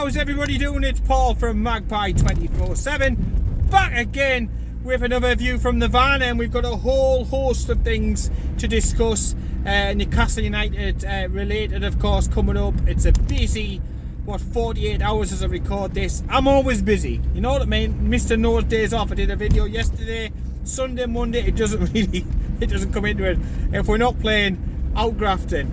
how's everybody doing? It's Paul from Magpie 24/7 back again with another view from the van, and we've got a whole host of things to discuss. Newcastle United related, of course, coming up. It's a busy 48 hours as I record this. I'm always busy, you know what I mean? Mr. No Days Off. I did a video yesterday, Sunday, Monday. It doesn't come into it if we're not playing, out grafting.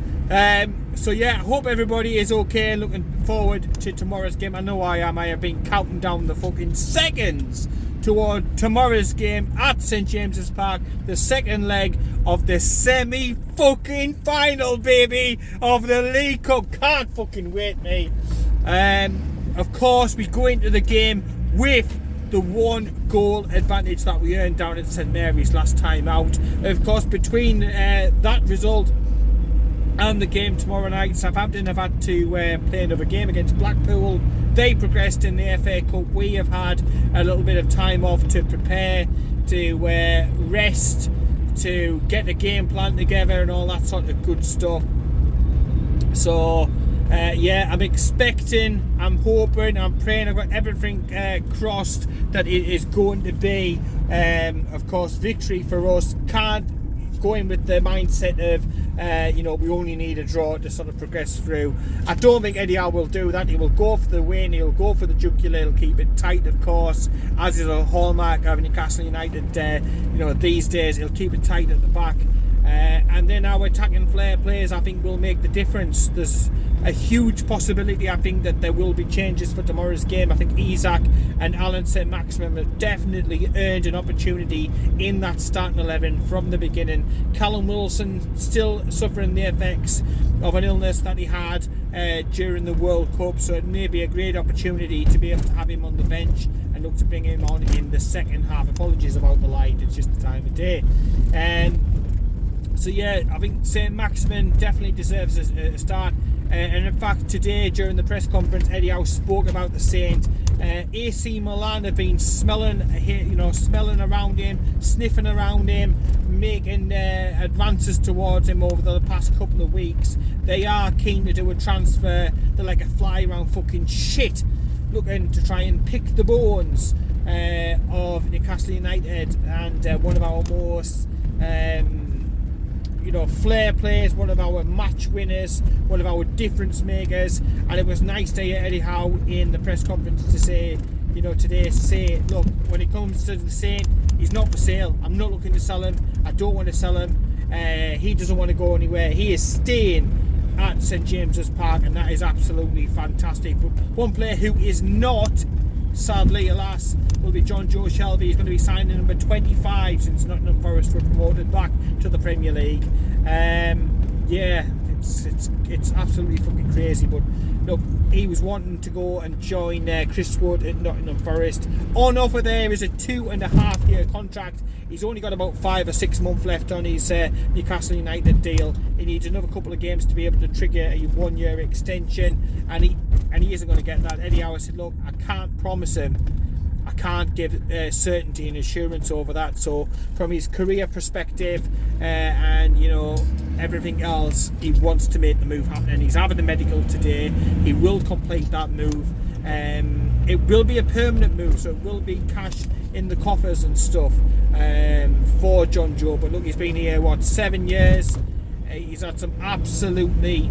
So yeah, I hope everybody is okay. Looking forward to tomorrow's game. I know I am. I have been counting down the fucking seconds toward tomorrow's game at St James's Park, the second leg of the semi-fucking final, baby, of the League Cup. Can't fucking wait, mate. Of course, we go into the game with the 1-goal advantage that we earned down at St Mary's last time out. Of course, between that result and the game tomorrow night, Southampton have had to play another game against Blackpool. They progressed in the FA Cup. We have had a little bit of time off to prepare, to rest, to get the game plan together and all that sort of good stuff. So yeah, I'm expecting, I'm hoping, I'm praying, I've got everything crossed that it is going to be, of course, victory for us. Can't go in with the mindset of we only need a draw to sort of progress through. I don't think Eddie Howe will do that. He will go for the win, he'll go for the jugular, he'll keep it tight, of course, as is a hallmark of Newcastle United. These days he'll keep it tight at the back, and then our attacking flair players, I think, will make the difference. There's a huge possibility, I think, that there will be changes for tomorrow's game. I think Isaac and Alan St Maximin have definitely earned an opportunity in that starting 11 from the beginning. Callum Wilson still suffering the effects of an illness that he had during the World Cup, so it may be a great opportunity to be able to have him on the bench and look to bring him on in the second half. Apologies about the light, it's just the time of day. So yeah, I think St Maximin definitely deserves a start. And in fact, today during the press conference, Eddie Howe spoke about the Saint. AC Milan have been smelling around him, sniffing around him, making advances towards him over the past couple of weeks. They are keen to do a transfer. They're like a fly around fucking shit, looking to try and pick the bones of Newcastle United, and one of our most flair players, one of our match winners, one of our difference makers. And it was nice to hear Eddie Howe in the press conference to say, look, when it comes to the Saint, he's not for sale. I'm not looking to sell him. I don't want to sell him. He doesn't want to go anywhere. He is staying at St James's Park, and that is absolutely fantastic. But one player who is not, sadly, alas, will be John Joe Shelby. He's going to be signing number 25 since Nottingham Forest were promoted back to the Premier League. Yeah, it's absolutely fucking crazy. But look, he was wanting to go and join Chris Wood at Nottingham Forest. On offer there is a 2.5-year contract. He's only got about 5 or 6 months left on his Newcastle United deal. He needs another couple of games to be able to trigger a 1-year extension, and he isn't going to get that. Eddie Howe said, look, I can't promise him, I can't give certainty and assurance over that. So from his career perspective and everything else, he wants to make the move happen, and he's having the medical today. He will complete that move. It will be a permanent move, so it will be cash in the coffers and stuff for John Joe. But look, he's been here 7 years. He's had some absolutely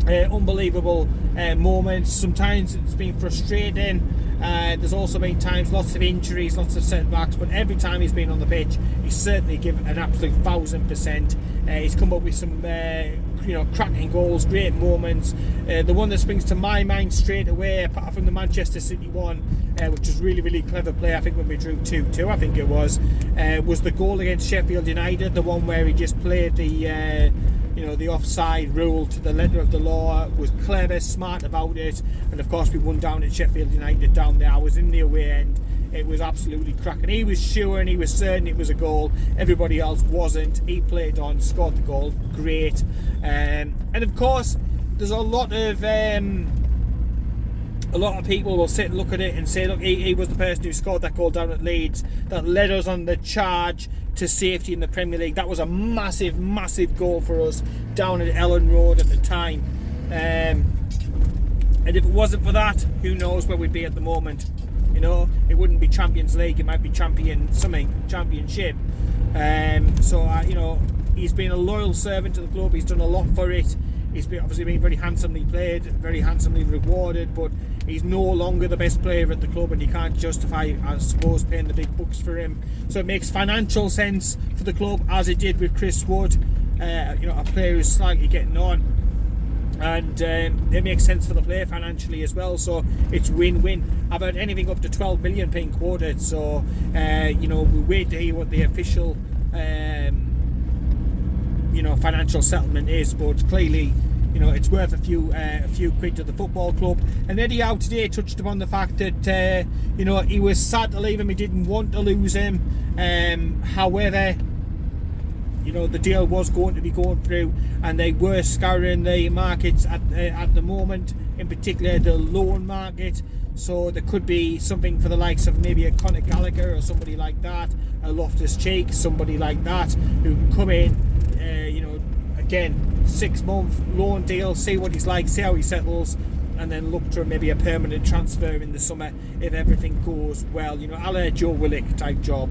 unbelievable moments. Sometimes it's been frustrating. There's also been times, lots of injuries, lots of setbacks, but every time he's been on the pitch, he's certainly given an absolute 1000%. He's come up with some cracking goals, great moments. The one that springs to my mind straight away, apart from the Manchester City one, which was really, really clever play, I think when we drew 2-2, I think it was the goal against Sheffield United, the one where he just played the offside rule to the letter of the law. Was clever, smart about it, and of course we won down at Sheffield United down there. I was in the away end. It was absolutely cracking. He was sure and he was certain it was a goal. Everybody else wasn't. He played on, scored the goal. Great. And of course, there's a lot of people will sit and look at it and say, look, he was the person who scored that goal down at Leeds that led us on the charge to safety in the Premier League. That was a massive, massive goal for us down at Ellen Road at the time. And if it wasn't for that, who knows where we'd be at the moment. You know, it wouldn't be Champions League, it might be Championship. You know, he's been a loyal servant to the club, he's done a lot for it. He's obviously been very handsomely played, very handsomely rewarded, but he's no longer the best player at the club, and you can't justify, I suppose, paying the big bucks for him. So it makes financial sense for the club, as it did with Chris Wood, you know, a player who's slightly getting on, and it makes sense for the player financially as well. So it's win-win. I've heard anything up to 12 million being quoted. So you know, we'll wait to hear what the official you know, financial settlement is, but clearly, you know, it's worth a few quid to the football club. And Eddie Howe today touched upon the fact that you know, he was sad to leave him, he didn't want to lose him. However, you know, the deal was going to be going through, and they were scouring the markets at the moment, in particular the loan market. So there could be something for the likes of maybe a Conor Gallagher or somebody like that, a Loftus-Cheek, somebody like that, who can come in, you know, again, 6-month loan deal, see what he's like, see how he settles, and then look to maybe a permanent transfer in the summer if everything goes well. You know, a la Joe Willock type job.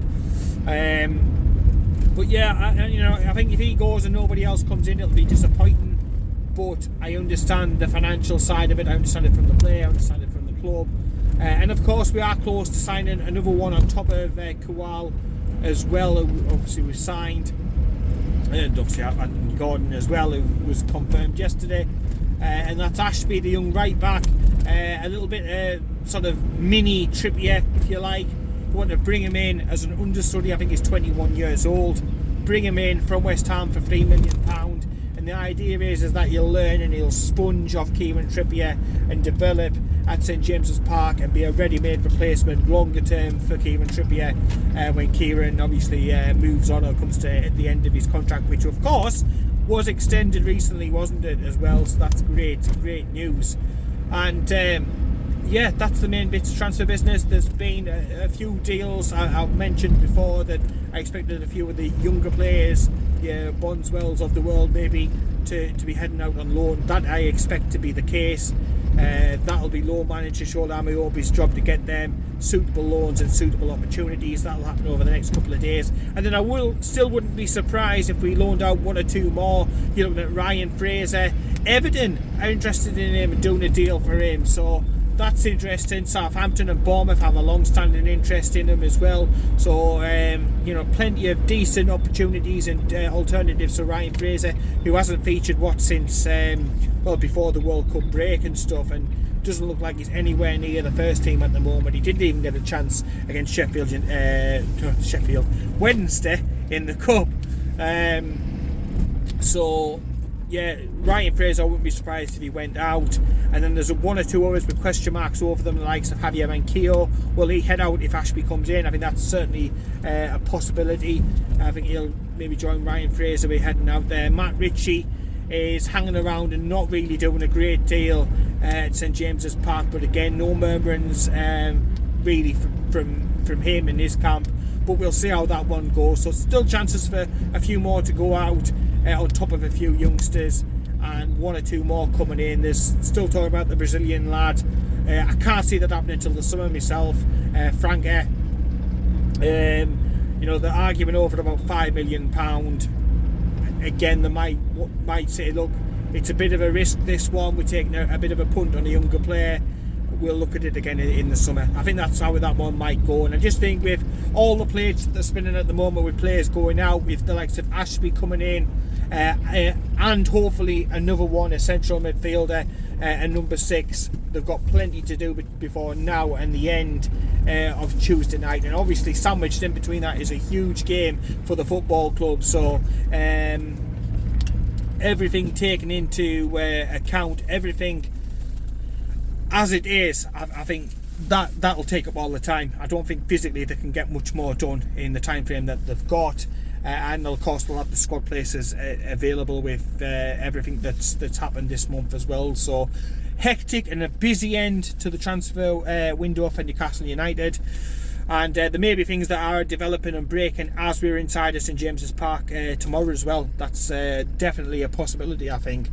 But yeah, you know, I think if he goes and nobody else comes in, it'll be disappointing. But I understand the financial side of it. I understand it from the player. I understand it from the club. And of course, we are close to signing another one on top of Kowal as well. Obviously, we've signed, and obviously Gordon as well, who was confirmed yesterday. And that's Ashby, the young right back. A little bit sort of mini Trippier, if you like. We want to bring him in as an understudy. I think he's 21 years old. Bring him in from West Ham for £3 million. And the idea is that he'll learn and he'll sponge off Kieran Trippier and develop at St James's Park and be a ready-made replacement longer term for Kieran Trippier when Kieran obviously moves on or comes to the end of his contract, which of course was extended recently, wasn't it, as well? So that's great news. And yeah, that's the main bits of transfer business. There's been a few deals. I've mentioned before that I expected a few of the younger players, Bonswells of the world maybe, to be heading out on loan. That I expect to be the case. That'll be loan manager Shola Amayobi's job to get them suitable loans and suitable opportunities. That'll happen over the next couple of days. And then I still wouldn't be surprised if we loaned out one or two more. You're looking at Ryan Fraser. Everton are interested in him and doing a deal for him. So that's interesting. Southampton and Bournemouth have a long-standing interest in him as well. So you know, plenty of decent opportunities and alternatives for Ryan Fraser, who hasn't featured since well, before the World Cup break and stuff, and doesn't look like he's anywhere near the first team at the moment. He didn't even get a chance against Sheffield Wednesday in the Cup. So yeah, Ryan Fraser, I wouldn't be surprised if he went out. And then there's one or two others with question marks over them, the likes of Javier Manquillo. Will he head out if Ashby comes in? I think that's certainly a possibility. I think he'll maybe join Ryan Fraser. We're heading out there. Matt Ritchie is hanging around and not really doing a great deal at St James's Park, but again, no murmurings really from him in his camp. But we'll see how that one goes. So still chances for a few more to go out on top of a few youngsters, and one or two more coming in. There's still talking about the Brazilian lad. I can't see that happening until the summer myself. Franca, you know, they're arguing over about £5 million. Again, they might say, look, it's a bit of a risk, this one. We're taking a bit of a punt on a younger player. We'll look at it again in the summer. I think that's how that one might go. And I just think with all the plates that are spinning at the moment, with players going out, with the likes of Ashby coming in, and hopefully another one, a central midfielder, and number 6, they've got plenty to do before now and the end of Tuesday night. And obviously sandwiched in between that is a huge game for the football club. So everything taken into account, everything as it is, I think that'll take up all the time. I don't think physically they can get much more done in the time frame that they've got. And of course we'll have the squad places available with everything that's happened this month as well. So hectic and a busy end to the transfer window for Newcastle United. And there may be things that are developing and breaking as we're inside at St James's Park tomorrow as well. That's definitely a possibility, I think.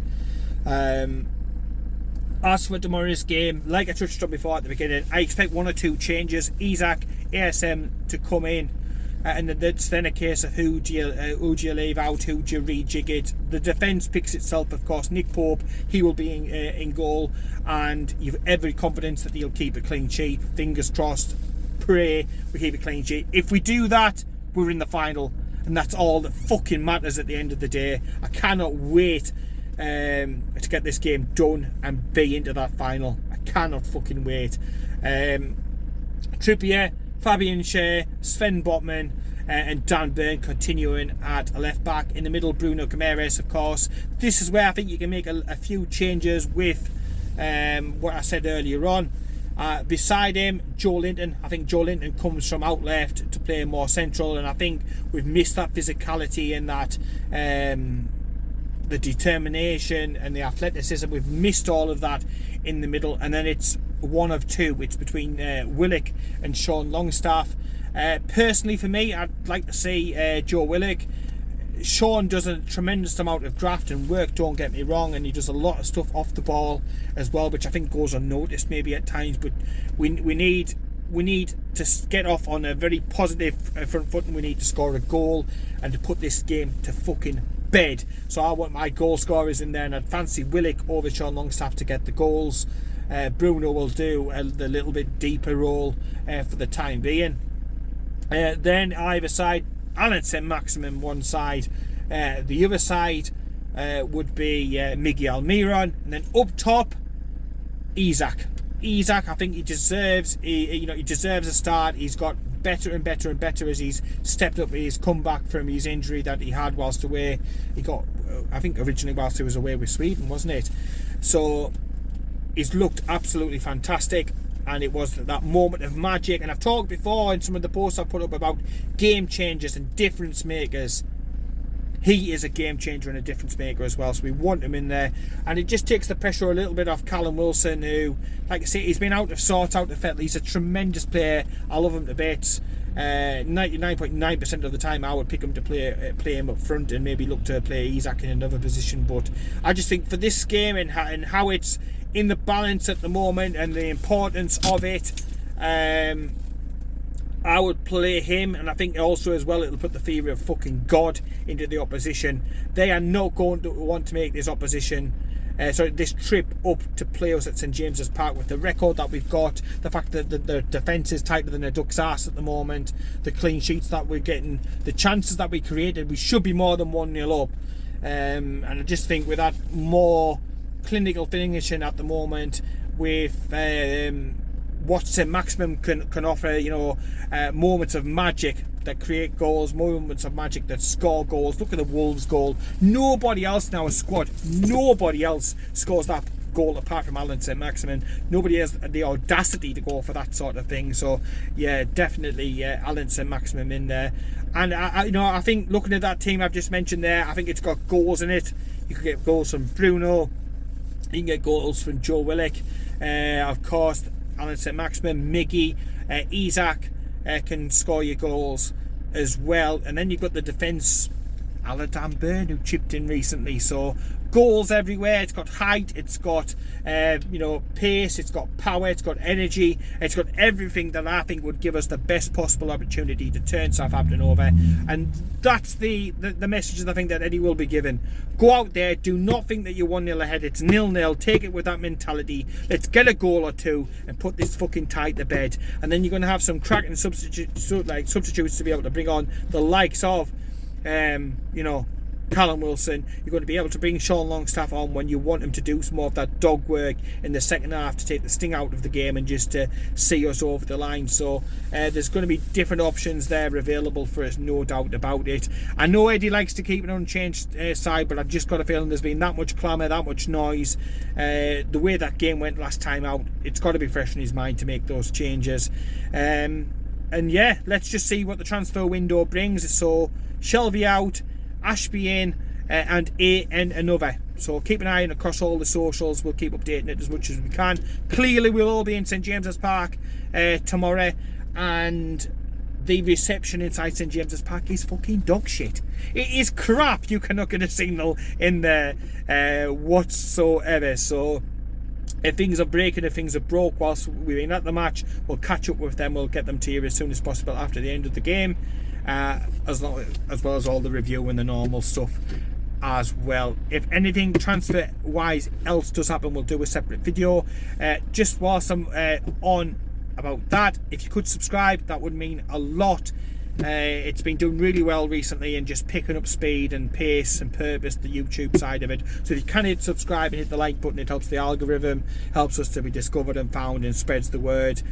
As for tomorrow's game, like I touched on before at the beginning, I expect 1 or 2 changes. Isaac, ASM to come in, and it's then a case of who do you leave out, who do you rejig it. The defence picks itself, of course. Nick Pope, he will be in goal, and you've every confidence that he'll keep a clean sheet. Fingers crossed, pray we keep a clean sheet. If we do that, we're in the final, and that's all that fucking matters at the end of the day. I cannot wait to get this game done and be into that final. I cannot fucking wait. Trippier, Fabian Schär, Sven Botman, and Dan Burn continuing at a left back. In the middle, Bruno Guimaraes, of course. This is where I think you can make a few changes with what I said earlier on. Beside him, Joe Linton. I think Joe Linton comes from out left to play more central, and I think we've missed that physicality and that the determination and the athleticism. We've missed all of that in the middle, and then it's one of two. It's between Willock and Sean Longstaff. Personally, for me, I'd like to see Joe Willock. Sean does a tremendous amount of graft and work, don't get me wrong, and he does a lot of stuff off the ball as well, which I think goes unnoticed maybe at times, but we need to get off on a very positive front foot, and we need to score a goal and to put this game to fucking bed. So I want my goal scorers in there, and I'd fancy Willock over Sean Longstaff to get the goals. Bruno will do the little bit deeper role for the time being. Then either side, Alan St. Maximin one side, the other side would be Miguel Miron, and then up top, Isaac. I think he deserves a start. He's got better and better and better as he's stepped up his comeback from his injury that he had whilst away. He got, I think originally whilst he was away with Sweden, wasn't it? So he's looked absolutely fantastic, and it was that moment of magic. And I've talked before in some of the posts I've put up about game changers and difference makers. He is a game changer and a difference maker as well, so we want him in there. And it just takes the pressure a little bit off Callum Wilson, who, like I say, he's been out of sorts, out of fettle. He's a tremendous player. I love him to bits. 99.9% of the time I would pick him to play him up front and maybe look to play Isaac in another position. But I just think for this game and how it's in the balance at the moment and the importance of it, I would play him, and I think also as well it'll put the fear of fucking God into the opposition. They are not going to want to make this this trip up to play us at St James's Park with the record that we've got, the fact that the defence is tighter than a duck's ass at the moment, the clean sheets that we're getting, the chances that we created. We should be more than 1-0 up, and I just think with that more clinical finishing at the moment, with what St Maximum can offer, moments of magic that create goals, moments of magic that score goals. Look at the Wolves goal. Nobody else now, a squad, nobody else scores that goal apart from Alan St Maximin. Nobody has the audacity to go for that sort of thing. So yeah, definitely Alan St Maximin in there. And I think looking at that team I've just mentioned there, I think it's got goals in it. You could get goals from Bruno, you can get goals from Joe Willock, of course Alan St Maximin, Miggy, Isaac can score your goals as well. And then you've got the defence, Alan Dan Burn, who chipped in recently. So goals everywhere. It's got height, it's got pace, it's got power, it's got energy, it's got everything that I think would give us the best possible opportunity to turn Southampton over. And that's the message that I think that Eddie will be given. Go out there, do not think that you're 1-0 ahead. It's 0-0. Take it with that mentality. Let's get a goal or two and put this fucking tie to bed. And then you're going to have some cracking substitutes to be able to bring on the likes of Callum Wilson. You're going to be able to bring Sean Longstaff on when you want him to do some more of that dog work in the second half to take the sting out of the game and just to see us over the line. So there's going to be different options there available for us, no doubt about it. I know Eddie likes to keep an unchanged side, but I've just got a feeling there's been that much clamour, that much noise. The way that game went last time out, it's got to be fresh in his mind to make those changes. And yeah, let's just see what the transfer window brings. So Shelby out, Ashby in, and AN another. So keep an eye on across all the socials. We'll keep updating it as much as we can. Clearly we'll all be in St James's Park tomorrow, and the reception inside St James's Park is fucking dog shit. It is crap. You cannot get a signal in there whatsoever. So If things are breaking, if things are broke whilst we're in at the match, we'll catch up with them. We'll get them to you as soon as possible after the end of the game, as well as all the review and the normal stuff as well. If anything transfer wise else does happen, we'll do a separate video. Just whilst I'm on about that, if you could subscribe, that would mean a lot. It's been doing really well recently and just picking up speed and pace and purpose, the YouTube side of it. So if you can hit subscribe and hit the like button, it helps the algorithm, helps us to be discovered and found, and spreads the word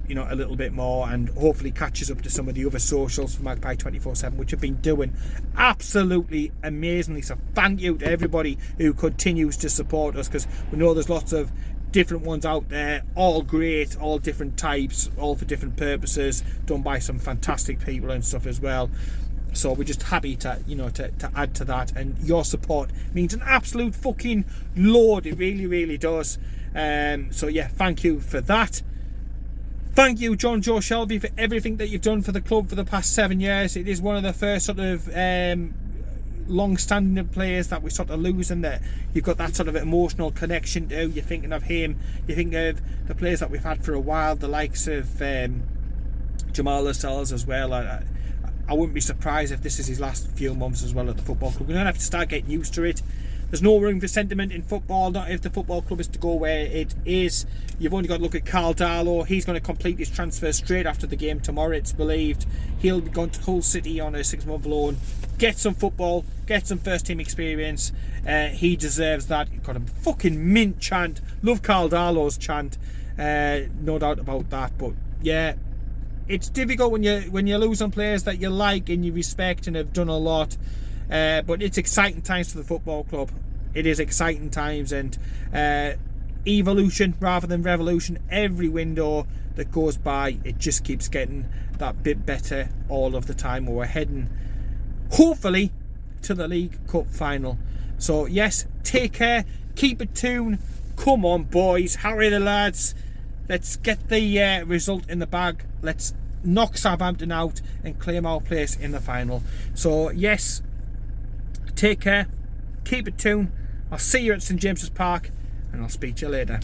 you know, a little bit more, and hopefully catches up to some of the other socials for Magpie 24/7, which have been doing absolutely amazingly. So thank you to everybody who continues to support us, because we know there's lots of different ones out there, all great, all different types, all for different purposes, done by some fantastic people and stuff as well. So we're just happy to, you know, to add to that, and your support means an absolute fucking load. It really does. So yeah, thank you for that. Thank you, John Joe Shelby, for everything that you've done for the club for the past 7 years. It is one of the first sort of long-standing players that we sort of lose, and that you've got that sort of emotional connection to. You're thinking of him, you think of the players that we've had for a while, the likes of Jamal Lascelles as well. I wouldn't be surprised if this is his last few months as well at the football club. We're going to have to start getting used to it. There's no room for sentiment in football, not if the football club is to go where it is. You've only got to look at Carl Darlow. He's going to complete his transfer straight after the game tomorrow, it's believed. He'll be going to Hull City on a 6-month loan. Get some football, get some first team experience. He deserves that. He's got a fucking mint chant. Love Carl Darlow's chant, no doubt about that. But yeah, it's difficult when you lose on players that you like and you respect and have done a lot. But it's exciting times for the football club. It is exciting times, and evolution rather than revolution. Every window that goes by, it just keeps getting that bit better all of the time. We're heading, hopefully, to the League Cup final. So yes, take care, keep it tuned. Come on, boys, hurry the lads. Let's get the result in the bag. Let's knock Southampton out and claim our place in the final. So yes, take care, keep it tuned. I'll see you at St James's Park, and I'll speak to you later.